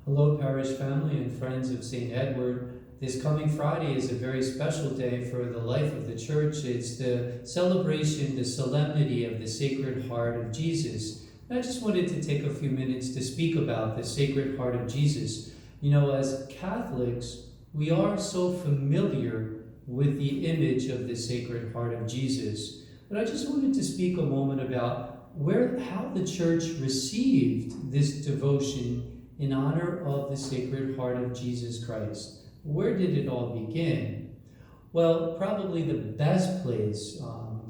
Hello, parish family and friends of St. Edward. This coming Friday is a very special day for the life of the Church. It's the celebration, the solemnity of the Sacred Heart of Jesus. And I just wanted to take a few minutes to speak about the Sacred Heart of Jesus. You know, as Catholics, we are so familiar with the image of the Sacred Heart of Jesus. But I just wanted to speak a moment about how the Church received this devotion in honor of the Sacred Heart of Jesus Christ. Where did it all begin? Well, probably the best place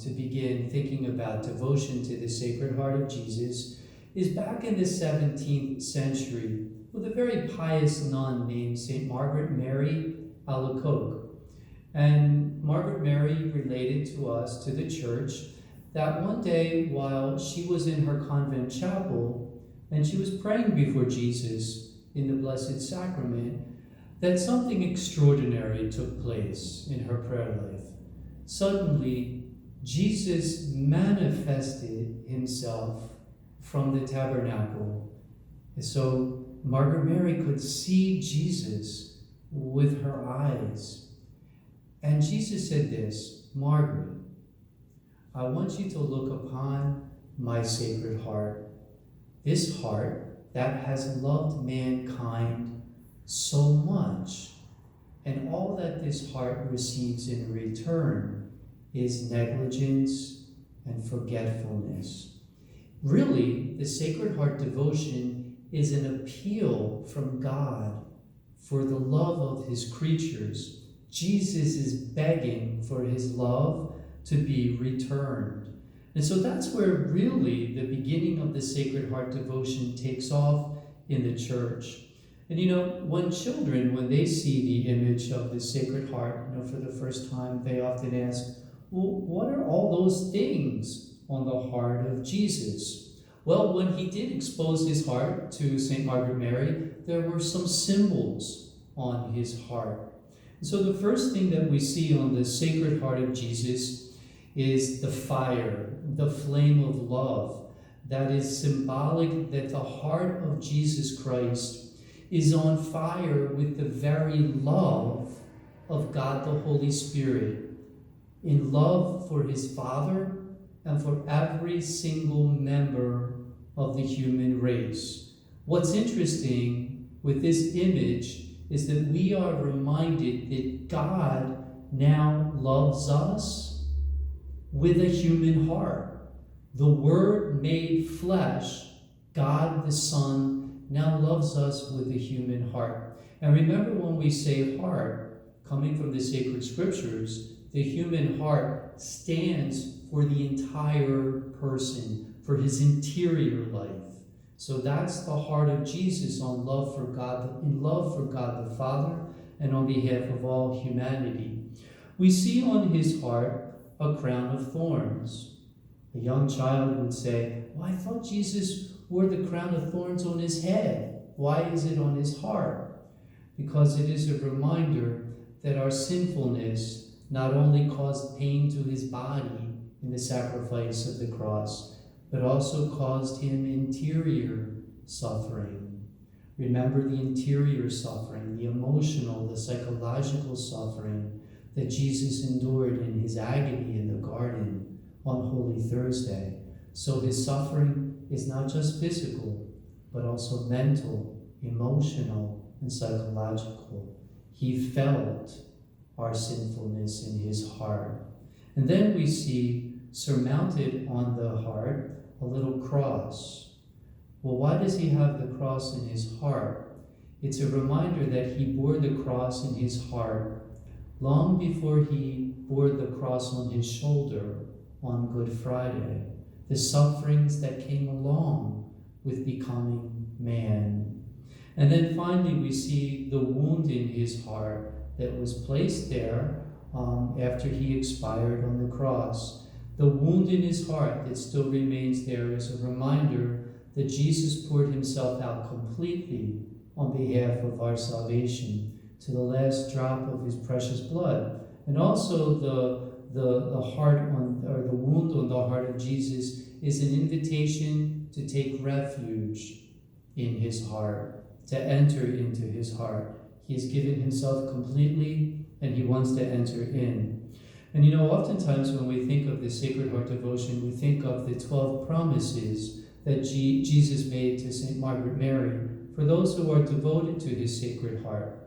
to begin thinking about devotion to the Sacred Heart of Jesus is back in the 17th century with a very pious nun named St. Margaret Mary Alacoque. And Margaret Mary related to us, to the Church, that one day while she was in her convent chapel, and she was praying before Jesus in the Blessed Sacrament, that something extraordinary took place in her prayer life. Suddenly, Jesus manifested himself from the tabernacle. And so Margaret Mary could see Jesus with her eyes. And Jesus said this, "Margaret, I want you to look upon my Sacred Heart. This heart that has loved mankind so much, and all that this heart receives in return is negligence and forgetfulness." Really, the Sacred Heart devotion is an appeal from God for the love of his creatures. Jesus is begging for his love to be returned. And so that's where really the beginning of the Sacred Heart devotion takes off in the Church. And you know, when children, when they see the image of the Sacred Heart, for the first time, they often ask, well, what are all those things on the heart of Jesus? Well, when he did expose his heart to St. Margaret Mary, there were some symbols on his heart. And so the first thing that we see on the Sacred Heart of Jesus is the fire, the flame of love, that is symbolic that the heart of Jesus Christ is on fire with the very love of God the Holy Spirit, in love for his Father and for every single member of the human race. What's interesting with this image is that we are reminded that God now loves us with a human heart. The Word made flesh, God the Son, now loves us with a human heart. And remember, when we say heart, coming from the sacred scriptures, the human heart stands for the entire person, for his interior life. So that's the heart of Jesus in love for God the Father, and on behalf of all humanity. We see on his heart a crown of thorns. A young child would say, well, I thought Jesus wore the crown of thorns on his head. Why is it on his heart? Because it is a reminder that our sinfulness not only caused pain to his body in the sacrifice of the cross, but also caused him interior suffering. Remember the interior suffering, the emotional, the psychological suffering that Jesus endured in his agony in the garden on Holy Thursday. So his suffering is not just physical, but also mental, emotional, and psychological. He felt our sinfulness in his heart. And then we see surmounted on the heart a little cross. Well, why does he have the cross in his heart? It's a reminder that he bore the cross in his heart long before he bore the cross on his shoulder on Good Friday, the sufferings that came along with becoming man. And then finally we see the wound in his heart that was placed there after he expired on the cross. The wound in his heart that still remains there is a reminder that Jesus poured himself out completely on behalf of our salvation, to the last drop of his precious blood. And also the heart or the wound on the heart of Jesus is an invitation to take refuge in his heart. to enter into his heart. He has given himself completely, and he wants to enter in. And oftentimes when we think of the Sacred Heart devotion, we think of the 12 promises that Jesus made to St. Margaret Mary for those who are devoted to his Sacred Heart.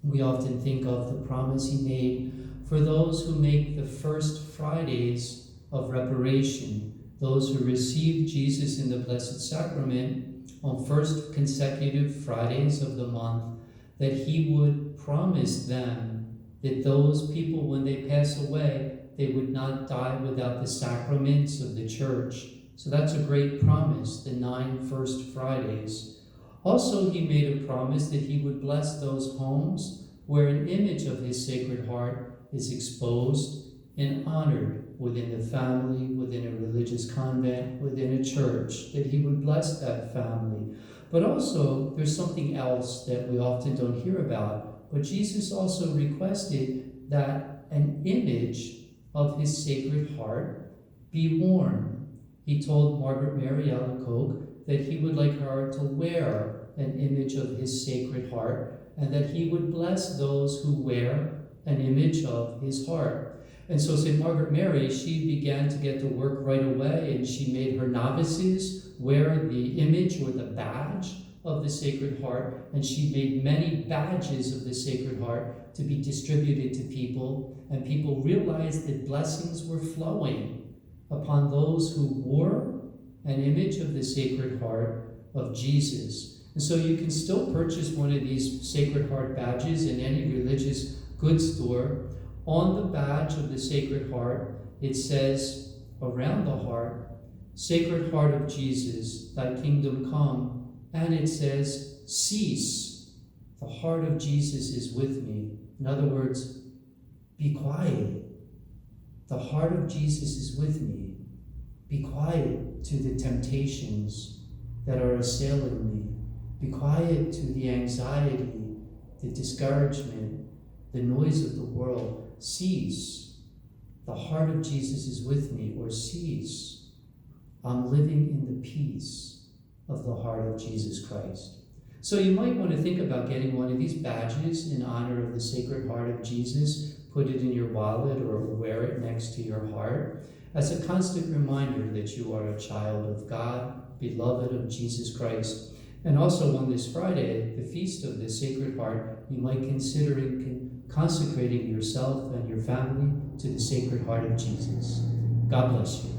We often think of the promise he made for those who make the first Fridays of reparation, those who receive Jesus in the Blessed Sacrament on first consecutive Fridays of the month, that he would promise them that those people, when they pass away, they would not die without the sacraments of the Church. So that's a great promise, the 9 first Fridays. Also, he made a promise that he would bless those homes where an image of his Sacred Heart is exposed and honored within the family, within a religious convent, within a church, that he would bless that family. But also, there's something else that we often don't hear about. But Jesus also requested that an image of his Sacred Heart be worn. He told Margaret Mary Alacoque that he would like her to wear an image of his Sacred Heart, and that he would bless those who wear an image of his heart. And so St. Margaret Mary, she began to get to work right away, and she made her novices wear the image or the badge of the Sacred Heart, and she made many badges of the Sacred Heart to be distributed to people, and people realized that blessings were flowing upon those who wore an image of the Sacred Heart of Jesus. And so you can still purchase one of these Sacred Heart badges in any religious goods store. On the badge of the Sacred Heart, it says, around the heart, Sacred Heart of Jesus, thy kingdom come. And it says, cease, the heart of Jesus is with me. In other words, be quiet. The heart of Jesus is with me. Be quiet to the temptations that are assailing me. Be quiet to the anxiety, the discouragement, the noise of the world. Cease. The heart of Jesus is with me, or cease. I'm living in the peace of the heart of Jesus Christ. So you might want to think about getting one of these badges in honor of the Sacred Heart of Jesus. Put it in your wallet or wear it next to your heart as a constant reminder that you are a child of God, beloved of Jesus Christ. And also on this Friday, the feast of the Sacred Heart, you might consider consecrating yourself and your family to the Sacred Heart of Jesus. God bless you.